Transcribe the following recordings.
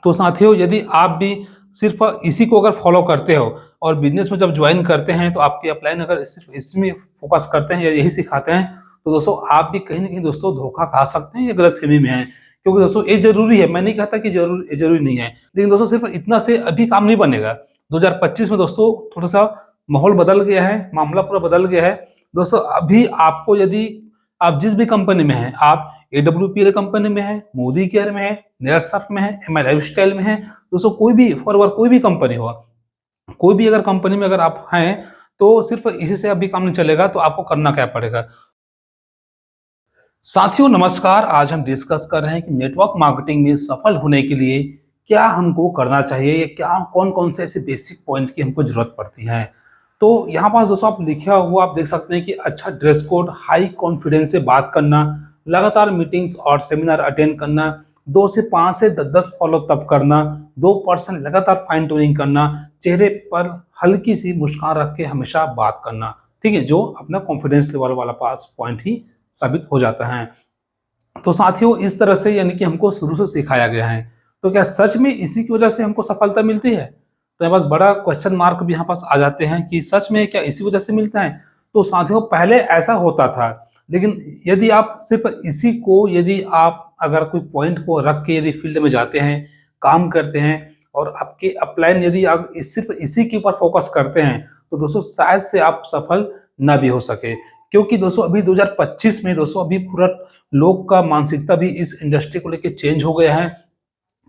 तो साथियों, यदि आप भी सिर्फ इसी को अगर फॉलो करते हो और बिजनेस में जब ज्वाइन करते हैं तो आपकी अपलाइन अगर सिर्फ इसमें फोकस करते हैं या यही सिखाते हैं, तो दोस्तों आप भी कहीं ना कहीं दोस्तों धोखा खा सकते हैं या गलतफहमी में हैं। क्योंकि दोस्तों ये जरूरी है, मैं नहीं कहता कि जरूरी नहीं है, लेकिन दोस्तों सिर्फ इतना से अभी काम नहीं बनेगा। 2025 में दोस्तों थोड़ा सा माहौल बदल गया है, मामला पूरा बदल गया है। दोस्तों अभी आपको, यदि आप जिस भी कंपनी में हैं, आप AWPL कंपनी में है, मोदी केयर में है, नेयरसर्फ में है, MI लाइफस्टाइल में है, दोस्तों कोई भी फॉरवर्ड कोई भी कंपनी हो, कोई भी अगर कंपनी में अगर आप हैं, तो सिर्फ इसी से अभी काम नहीं चलेगा। तो आपको करना क्या पड़ेगा? साथियों नमस्कार, आज हम डिस्कस कर रहे हैं कि नेटवर्क मार्केटिंग में सफल होने के लिए क्या हमको करना चाहिए या क्या कौन कौन से ऐसे बेसिक पॉइंट की हमको जरूरत पड़ती है। तो यहाँ पास दोस्तों आप लिखा हुआ आप देख सकते हैं कि अच्छा ड्रेस कोड, हाई कॉन्फिडेंस से बात करना, लगातार मीटिंग्स और सेमिनार अटेंड करना, 2 से 5 से 10 फॉलो तब करना, 2% लगातार फाइन ट्यूनिंग करना, चेहरे पर हल्की सी मुस्कान रख के हमेशा बात करना। ठीक है, जो अपना कॉन्फिडेंस लेवल वाला पास पॉइंट ही साबित हो जाता है। तो साथियों इस तरह से यानी कि हमको शुरू से सिखाया गया है। तो क्या सच में इसी की वजह से हमको सफलता मिलती है? तो यहाँ पास बड़ा क्वेश्चन मार्क भी यहाँ पास आ जाते हैं कि सच में क्या इसी वजह से मिलता है? तो साथियों पहले ऐसा होता था, लेकिन यदि आप सिर्फ इसी को, यदि आप अगर कोई पॉइंट को रख के यदि फील्ड में जाते हैं, काम करते हैं और आपके अपलाइन यदि आप सिर्फ इसी के ऊपर फोकस करते हैं, तो दोस्तों शायद से आप सफल ना भी हो सके। क्योंकि दोस्तों अभी 2025 में दोस्तों अभी पूरा लोग का मानसिकता भी इस इंडस्ट्री को लेके चेंज हो गया है।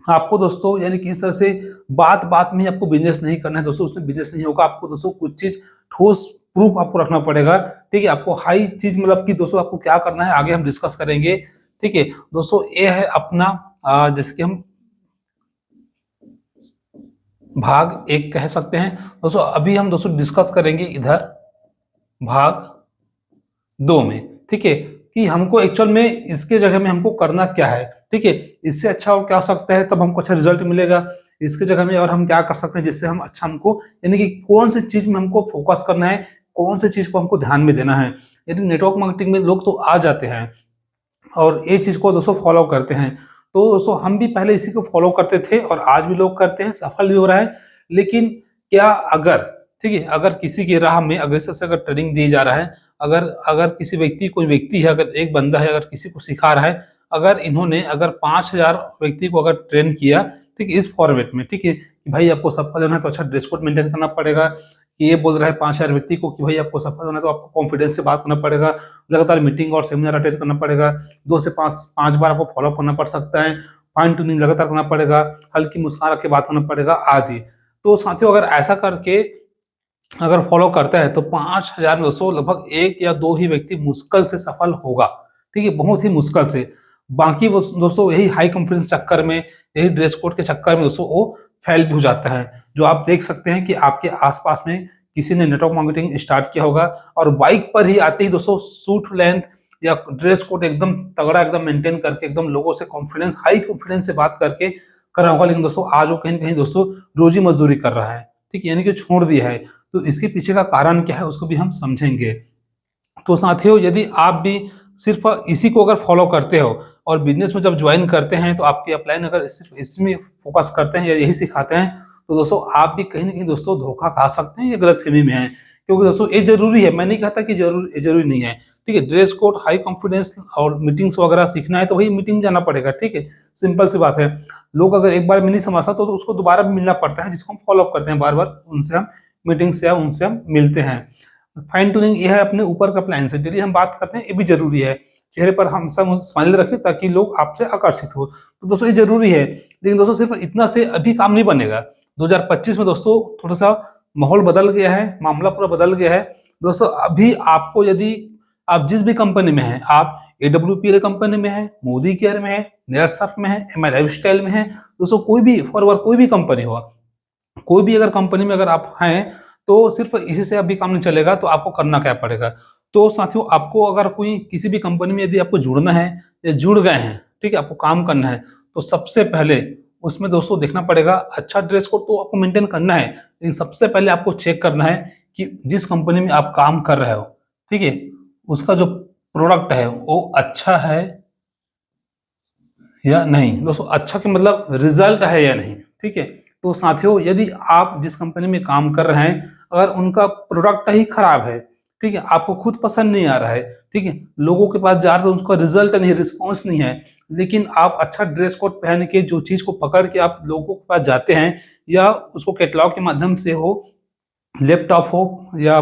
आपको दोस्तों यानी कि इस तरह से बात बात में ही आपको बिजनेस नहीं करना है दोस्तों, उसमें बिजनेस नहीं होगा। आपको दोस्तों कुछ चीज ठोस प्रूफ आपको रखना पड़ेगा। ठीक है, आपको हाई चीज मतलब कि दोस्तों आपको क्या करना है आगे हम डिस्कस करेंगे। ठीक है दोस्तों, ये है अपना जैसे कि हम भाग 1 कह सकते हैं। दोस्तों अभी हम दोस्तों डिस्कस करेंगे इधर भाग 2 में। ठीक है, कि हमको एक्चुअल में इसके जगह में हमको करना क्या है। ठीक है, इससे अच्छा और क्या हो सकता है, तब हमको अच्छा रिजल्ट मिलेगा। इसके जगह में और हम क्या कर सकते हैं जिससे हम अच्छा, हमको यानी कि कौन सी चीज में हमको फोकस करना है, कौन सी चीज को हमको ध्यान में देना है। यदि नेटवर्क मार्केटिंग में लोग तो आ जाते हैं और ये चीज को दोस्तों फॉलो करते हैं, तो दोस्तों हम भी पहले इसी को फॉलो करते थे और आज भी लोग करते हैं, सफल भी हो रहा है। लेकिन क्या अगर, ठीक है, अगर किसी की राह में अगर से अगर ट्रेनिंग दी जा रहा है, अगर अगर किसी व्यक्ति, कोई व्यक्ति है, अगर एक बंदा है, अगर किसी को सिखा रहा है, अगर इन्होंने अगर 5,000 व्यक्ति को अगर ट्रेन किया, ठीक है, इस फॉर्मेट में, ठीक है, कि भाई आपको सफल होना है तो अच्छा ड्रेस कोड मेंटेन करना पड़ेगा। कि ये बोल रहा है 5,000 व्यक्ति को कि भाई आपको सफल होना है तो आपको कॉन्फिडेंस से बात करना पड़ेगा, लगातार मीटिंग और सेमिनार अटेंड करना पड़ेगा, 2 से 5 बार आपको फॉलो करना पड़ सकता है, फाइन ट्यूनिंग लगातार करना पड़ेगा, हल्की मुस्कान रख के बात करना पड़ेगा आदि। तो साथियों अगर ऐसा करके अगर फॉलो करता है तो 5,000 में दोस्तों लगभग 1 या 2 ही व्यक्ति मुश्किल से सफल होगा। ठीक है, बहुत ही मुश्किल से। बाकी वो दोस्तों यही हाई कॉन्फिडेंस चक्कर में, यही ड्रेस कोड के चक्कर में दोस्तों वो फेल भी हो जाता है। जो आप देख सकते हैं कि आपके आसपास में किसी ने नेटवर्क मार्केटिंग स्टार्ट किया होगा और बाइक पर ही आते ही दोस्तों सूट लेंथ या ड्रेस कोड एकदम तगड़ा एकदम मेंटेन करके एकदम लोगों से कॉन्फिडेंस, हाई कॉन्फिडेंस से बात करके कर रहा होगा। लेकिन दोस्तों आज वो कहीं ना कहीं दोस्तों रोजी मजदूरी कर रहा है। ठीक है, यानी कि छोड़ दिया है। तो इसके पीछे का कारण क्या है उसको भी हम समझेंगे। तो साथियों यदि आप भी सिर्फ इसी को अगर फॉलो करते हो और बिजनेस में जब ज्वाइन करते हैं तो आपकी अपलाइन अगर सिर्फ इसमें फोकस करते हैं या यही सिखाते हैं, तो दोस्तों आप भी कहीं ना कहीं दोस्तों धोखा खा सकते हैं या गलतफहमी में हैं। क्योंकि दोस्तों ये जरूरी है, मैं नहीं कहता कि जरूरी नहीं है। ठीक है, ड्रेस कोड, हाई कॉन्फिडेंस और मीटिंग्स वगैरह सीखना है तो वही मीटिंग जाना पड़ेगा। ठीक है, सिंपल सी बात है। लोग अगर एक बार में नहीं समझता तो उसको दोबारा भी मिलना पड़ता है, जिसको हम फॉलो करते हैं बार बार, उनसे हम मीटिंग से या उनसे हम मिलते हैं। फाइन ट्यूनिंग ये है अपने ऊपर का प्लान से डेली हम बात करते हैं, ये भी जरूरी है। चेहरे पर हम सब स्माइल रखें ताकि लोग आपसे आकर्षित हो, तो दोस्तों ये जरूरी है। लेकिन दोस्तों सिर्फ इतना से अभी काम नहीं बनेगा। 2025 में दोस्तों थोड़ा सा माहौल बदल गया है, मामला पूरा बदल गया है। दोस्तों अभी आपको, यदि आप जिस भी कंपनी में हैं, आप AWPL कंपनी में है, मोदी केयर में है, नेयरसर्फ में है, MI लाइफस्टाइल में है, दोस्तों कोई भी फॉरवर्ड कोई भी कंपनी हो, कोई भी अगर कंपनी में अगर आप हैं, तो सिर्फ इसी से अभी काम नहीं चलेगा। तो आपको करना क्या पड़ेगा? तो साथियों आपको अगर कोई किसी भी कंपनी में यदि आपको जुड़ना है या जुड़ गए हैं, ठीक है, आपको काम करना है, तो सबसे पहले उसमें दोस्तों देखना पड़ेगा, अच्छा ड्रेस कोड तो आपको मेंटेन करना है, लेकिन सबसे पहले आपको चेक करना है कि जिस कंपनी में आप काम कर रहे हो, ठीक है, उसका जो प्रोडक्ट है वो अच्छा है या नहीं। दोस्तों अच्छा के मतलब रिजल्ट है या नहीं, ठीक है। तो साथियों यदि आप जिस कंपनी में काम कर रहे हैं अगर उनका प्रोडक्ट ही खराब है, ठीक है, आपको खुद पसंद नहीं आ रहा है, ठीक है, लोगों के पास जा रहे हो उसका रिजल्ट नहीं, रिस्पॉन्स नहीं है, लेकिन आप अच्छा ड्रेस कोड पहन के जो चीज को पकड़ के आप लोगों के पास जाते हैं या उसको कैटलॉग के माध्यम से हो, लैपटॉप हो या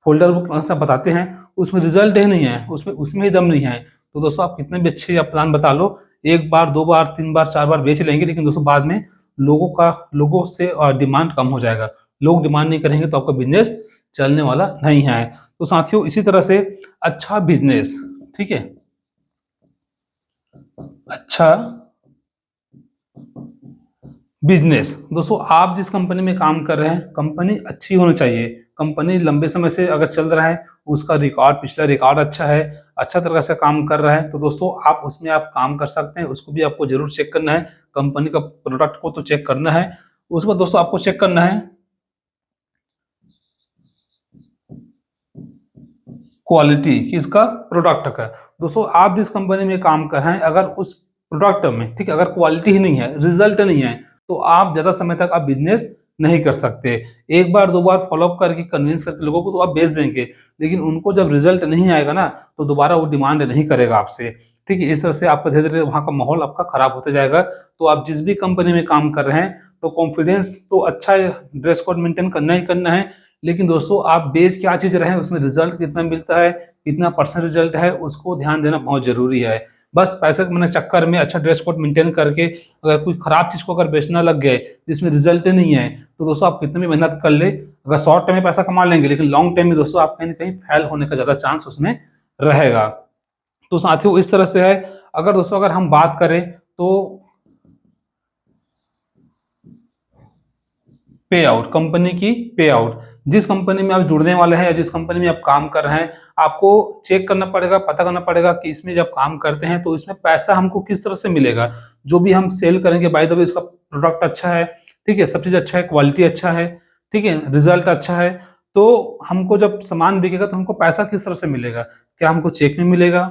फोल्डर बुक सब बताते हैं, उसमें रिजल्ट ही नहीं है, उसमें उसमें ही दम नहीं है, तो दोस्तों आप कितने भी अच्छे आप प्लान बता लो, एक बार दो बार तीन बार चार बार बेच लेंगे, लेकिन दोस्तों बाद में लोगों से डिमांड कम हो जाएगा, लोग डिमांड नहीं करेंगे तो आपका बिजनेस चलने वाला नहीं है। तो साथियों इसी तरह से अच्छा बिजनेस, ठीक है, अच्छा बिजनेस, दोस्तों आप जिस कंपनी में काम कर रहे हैं कंपनी अच्छी होनी चाहिए, कंपनी लंबे समय से अगर चल रहा है, उसका रिकॉर्ड पिछला रिकॉर्ड अच्छा है, अच्छा तरह से काम कर रहा है, तो दोस्तों आप उसमें आप काम कर सकते हैं, उसको भी आपको जरूर चेक करना है, कंपनी का प्रोडक्ट को तो चेक करना है, उसके बाद दोस्तों आपको चेक करना है क्वालिटी कि इसका प्रोडक्ट का। दोस्तों आप जिस कंपनी में काम कर रहे हैं अगर उस प्रोडक्ट में, ठीक है, अगर क्वालिटी ही नहीं है, रिजल्ट नहीं है, तो आप ज्यादा समय तक आप बिजनेस नहीं कर सकते। एक बार दो बार फॉलोअप करके कन्विंस करके लोगों को तो आप बेच देंगे, लेकिन उनको जब रिजल्ट नहीं आएगा ना तो दोबारा वो डिमांड नहीं करेगा आपसे, ठीक है। इस तरह से आपका धीरे धीरे वहाँ का माहौल आपका खराब होते जाएगा। तो आप जिस भी कंपनी में काम कर रहे हैं तो कॉन्फिडेंस तो अच्छा ड्रेस कोड मेंटेन करना ही करना है, लेकिन दोस्तों आप बेच क्या चीज रहे हैं, उसमें रिजल्ट कितना मिलता है, कितना परसेंट रिजल्ट है, उसको ध्यान देना बहुत जरूरी है। बस पैसे के मैंने चक्कर में अच्छा ड्रेस कोड मेंटेन करके अगर कोई खराब चीज को अगर बेचना लग गए जिसमें रिजल्ट ही नहीं है, तो दोस्तों आप कितनी भी मेहनत कर ले, अगर शॉर्ट टाइम में पैसा कमा लेंगे, लेकिन लॉन्ग टाइम में दोस्तों आप कहीं ना कहीं फेल होने का ज्यादा चांस उसमें रहेगा। तो साथियों इस तरह से है। अगर दोस्तों अगर हम बात करें तो पे आउट, कंपनी की पे आउट, जिस कंपनी में आप जुड़ने वाले हैं या जिस कंपनी में आप काम कर रहे हैं, आपको चेक करना पड़ेगा, पता करना पड़ेगा कि इसमें जब काम करते हैं तो इसमें पैसा हमको किस तरह से मिलेगा। जो भी हम सेल करेंगे बाय द वे उसका प्रोडक्ट अच्छा है, ठीक है, सब चीज अच्छा है, क्वालिटी अच्छा है, ठीक है, रिजल्ट अच्छा है, तो हमको जब सामान बिकेगा तो हमको पैसा किस तरह से मिलेगा, क्या हमको चेक में मिलेगा,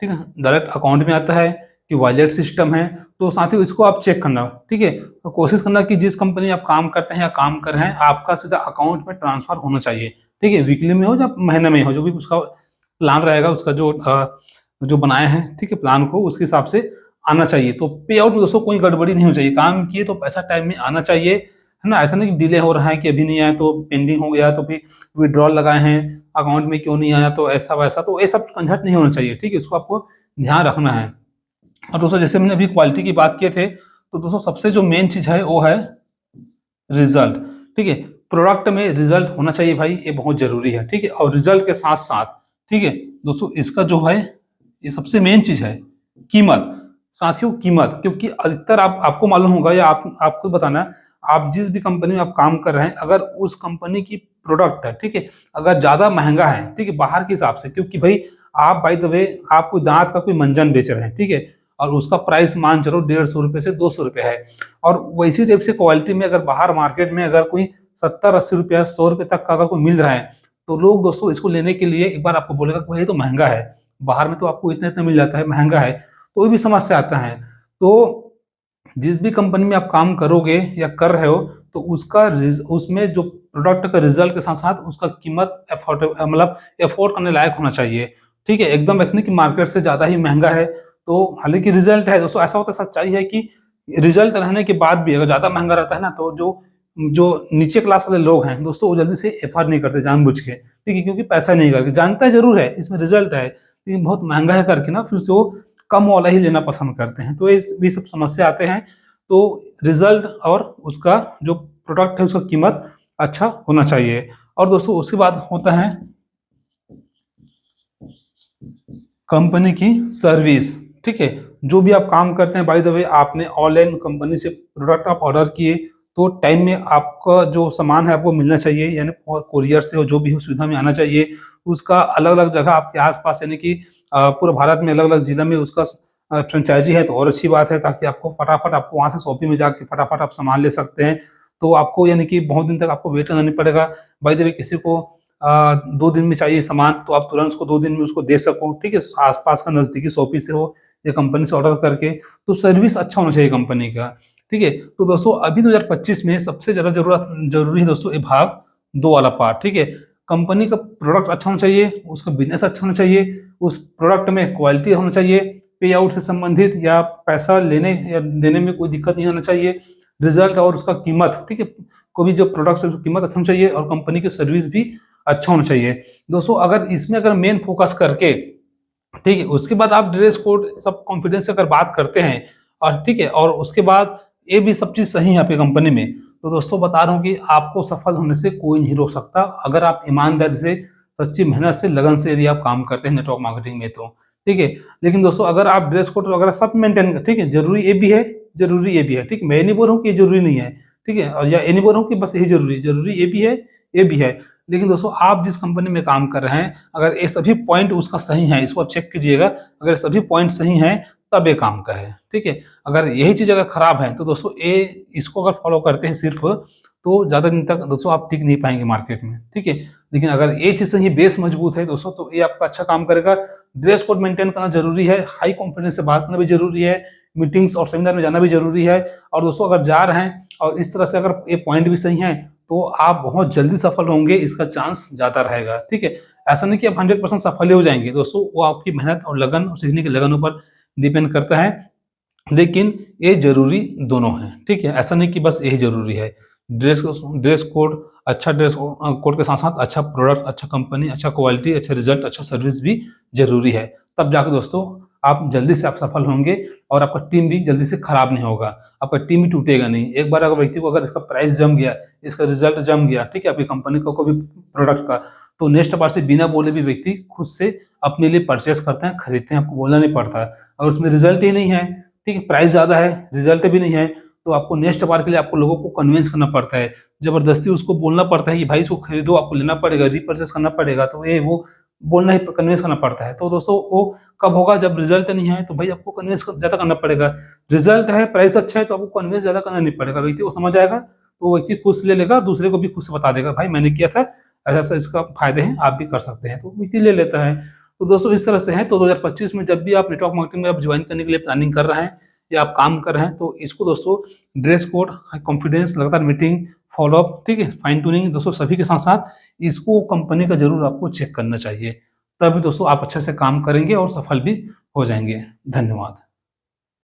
ठीक है, डायरेक्ट अकाउंट में आता है कि वॉलेट सिस्टम है। तो साथियों इसको आप चेक करना, ठीक है, तो कोशिश करना कि जिस कंपनी में आप काम करते हैं या काम कर रहे हैं आपका सीधा अकाउंट में ट्रांसफर होना चाहिए, ठीक है, वीकली में हो या महीने में हो, जो भी उसका प्लान रहेगा उसका जो बनाए हैं, ठीक है, प्लान को उसके हिसाब से आना चाहिए। तो पे आउट में दोस्तों कोई गड़बड़ी नहीं होनी चाहिए, काम किए तो पैसा टाइम में आना चाहिए, है ना, ऐसा नहीं कि डिले हो रहा है कि अभी नहीं आया तो पेंडिंग हो गया तो फिर विड्रॉल लगाए हैं अकाउंट में क्यों नहीं आया तो ऐसा वैसा, तो ये सब झंझट नहीं होना चाहिए, ठीक है, इसको आपको ध्यान रखना है। और दोस्तों जैसे मैंने अभी क्वालिटी की बात किए थे, तो दोस्तों सबसे जो मेन चीज है वो है रिजल्ट, ठीक है, प्रोडक्ट में रिजल्ट होना चाहिए भाई, ये बहुत जरूरी है, ठीक है, और रिजल्ट के साथ साथ, ठीक है दोस्तों, इसका जो है ये सबसे मेन चीज है कीमत। साथियों कीमत, क्योंकि अधिकतर आपको मालूम होगा या आपको बताना, आप जिस भी कंपनी में आप काम कर रहे हैं अगर उस कंपनी की प्रोडक्ट है, ठीक है, अगर ज्यादा महंगा है, ठीक है, बाहर के हिसाब से, क्योंकि भाई आप बाय द वे आप कोई दांत का कोई मंजन बेच रहे हैं, ठीक है, और उसका प्राइस मान चलो 150 रुपये से 200 रुपये है, और वैसी टाइप से क्वालिटी में अगर बाहर मार्केट में अगर कोई 70-80 रुपया 100 रुपये तक का अगर कोई मिल रहा है, तो लोग दोस्तों इसको लेने के लिए एक बार आपको बोलेगा कि भाई ये तो महंगा है, बाहर में तो आपको इतना इतना मिल जाता है, महंगा है, तो ये भी समस्या आता है। तो जिस भी कंपनी में आप काम करोगे या कर रहे हो तो उसमें जो प्रोडक्ट का रिजल्ट के साथ साथ उसका कीमत एफोर्ड मतलब एफोर्ड करने लायक होना चाहिए, ठीक है, एकदम ऐसे नहीं कि मार्केट से ज्यादा ही महंगा है तो हालांकि रिजल्ट है, दोस्तों ऐसा होता है, सच्चाई है कि रिजल्ट रहने के बाद भी अगर ज्यादा महंगा रहता है ना तो जो जो नीचे क्लास वाले लोग हैं दोस्तों वो जल्दी से एफर्ट नहीं करते जानबूझ के, ठीक है, क्योंकि पैसा नहीं करके जानता है जरूर है इसमें रिजल्ट है लेकिन बहुत महंगा है करके ना फिर से वो कम वाला ही लेना पसंद करते हैं, तो ये भी सब समस्या आते हैं। तो रिजल्ट और उसका जो प्रोडक्ट है उसका कीमत अच्छा होना चाहिए। और दोस्तों उसके बाद होता है कंपनी की सर्विस, ठीक है, जो भी आप काम करते हैं बाय द वे आपने ऑनलाइन कंपनी से प्रोडक्ट आप ऑर्डर किए तो टाइम में आपका जो सामान है आपको मिलना चाहिए, यानी कोरियर से हो जो भी हो सुविधा में आना चाहिए, उसका अलग अलग जगह आपके आसपास यानी कि पूरे भारत में अलग अलग जिला में उसका फ्रेंचाइजी है तो और अच्छी बात है, ताकि आपको फटाफट आपको वहाँ से शॉपिंग में जाके फटाफट आप सामान ले सकते हैं, तो आपको यानी कि बहुत दिन तक आपको वेट करना नहीं पड़ेगा। बाय द वे किसी को 2 दिन में चाहिए सामान तो आप तुरंत उसको 2 दिन में उसको दे सको, ठीक है, आसपास का नजदीकी शॉपिंग से हो या कंपनी से ऑर्डर करके, तो सर्विस अच्छा होना चाहिए कंपनी का, ठीक है। तो दोस्तों अभी 2025 में सबसे ज़्यादा जरूरी है दोस्तों ये भाग 2 वाला पार्ट, ठीक है। कंपनी का प्रोडक्ट अच्छा होना चाहिए, उसका बिजनेस अच्छा होना चाहिए, उस प्रोडक्ट में क्वालिटी होना चाहिए, पे आउट से संबंधित या पैसा लेने या देने में कोई दिक्कत नहीं होना चाहिए, रिजल्ट और उसका कीमत, ठीक है, कोई भी जो प्रोडक्ट है उसकी कीमत अच्छा होना चाहिए, और कंपनी की सर्विस भी अच्छा होना चाहिए। दोस्तों अगर इसमें अगर मेन फोकस करके, ठीक है, उसके बाद आप ड्रेस कोड सब कॉन्फिडेंस से अगर बात करते हैं, और ठीक है, और उसके बाद ये भी सब चीज़ सही है आपकी कंपनी में, तो दोस्तों बता रहा हूँ कि आपको सफल होने से कोई नहीं रोक सकता, अगर आप ईमानदारी से, सच्ची मेहनत से, लगन से यदि आप काम करते हैं नेटवर्क मार्केटिंग में तो, ठीक है। लेकिन दोस्तों अगर आप ड्रेस कोड वगैरह सब मेंटेन, ठीक है, जरूरी ये भी है, जरूरी ये भी है, ठीक है, मैं ये नहीं बोल रहा हूँ कि ये जरूरी नहीं है, ठीक है, और या ये नहीं बोल रहा हूँ कि बस यही जरूरी ये भी है, ये भी है। लेकिन दोस्तों आप जिस कंपनी में काम कर रहे हैं, अगर ये सभी पॉइंट उसका सही है, इसको आप चेक कीजिएगा, अगर सभी पॉइंट सही हैं तब ये काम का है, ठीक है। अगर यही चीज़ अगर खराब है तो दोस्तों ये, इसको अगर फॉलो करते हैं सिर्फ, तो ज़्यादा दिन तक दोस्तों आप टिक नहीं पाएंगे मार्केट में, ठीक है। लेकिन अगर ये चीज़ सही, बेस मजबूत है दोस्तों, तो ये आपका अच्छा काम करेगा। ड्रेस कोड मेंटेन करना जरूरी है, हाई कॉन्फिडेंस से बात करना भी जरूरी है, मीटिंग्स और सेमिनार में जाना भी जरूरी है, और दोस्तों अगर जा रहे हैं और इस तरह से अगर ये पॉइंट भी सही है, तो आप बहुत जल्दी सफल होंगे, इसका चांस ज़्यादा रहेगा, ठीक है। ऐसा नहीं कि आप 100% सफल ही हो जाएंगे दोस्तों, वो आपकी मेहनत और लगन और सीखने की लगन ऊपर डिपेंड करता है, लेकिन ये जरूरी दोनों है, ठीक है। ऐसा नहीं कि बस यही जरूरी है, ड्रेस कोड, अच्छा ड्रेस कोड के साथ साथ अच्छा प्रोडक्ट, अच्छा कंपनी, अच्छा क्वालिटी, अच्छा रिजल्ट, अच्छा सर्विस भी जरूरी है, तब जाकर दोस्तों आप जल्दी से आप सफल होंगे, और आपका टीम भी जल्दी से खराब नहीं होगा, आपका टीम भी टूटेगा नहीं। एक बार अगर व्यक्ति को अगर इसका प्राइस जम गया, इसका रिजल्ट जम गया, ठीक है, आपकी कंपनी का कोई भी प्रोडक्ट का, तो नेक्स्ट बार से बिना बोले भी व्यक्ति खुद से अपने लिए परचेस करते हैं, खरीदते हैं, आपको बोलना नहीं पड़ता है। और उसमें रिजल्ट ही नहीं है, ठीक है, प्राइस ज़्यादा है, रिजल्ट भी नहीं है, तो आपको नेक्स्ट बार के लिए आपको लोगों को कन्विंस करना पड़ता है, जबरदस्ती उसको बोलना पड़ता है कि भाई इसको खरीदो, आपको लेना पड़ेगा, रिपर्चेस करना पड़ेगा, तो ये वो बोलना ही, कन्विंस करना पड़ता है। तो दोस्तों वो कब होगा, जब रिजल्ट नहीं है, तो भाई आपको कन्विंस ज़्यादा करना पड़ेगा। रिजल्ट है, प्राइस अच्छा है, तो आपको कन्विंस ज़्यादा करना नहीं पड़ेगा, व्यक्ति को समझ आएगा, तो वो व्यक्ति खुद से ले लेगा, दूसरे को भी खुद से बता देगा, भाई मैंने किया था, ऐसा ऐसा इसका फायदे हैं, आप भी कर सकते हैं, तो व्यक्ति ले लेता है। तो दोस्तों इस तरह से है। तो 2025 में जब भी आप नेटवर्क मार्केटिंग में आप ज्वाइन करने के लिए प्लानिंग कर रहे हैं या आप काम कर रहे हैं, तो इसको दोस्तों ड्रेस कोड, कॉन्फिडेंस, लगातार मीटिंग, फॉलोअप, ठीक है, फाइन ट्यूनिंग दोस्तों सभी के साथ साथ इसको कंपनी का जरूर आपको चेक करना चाहिए, तभी दोस्तों आप अच्छे से काम करेंगे और सफल भी हो जाएंगे। धन्यवाद।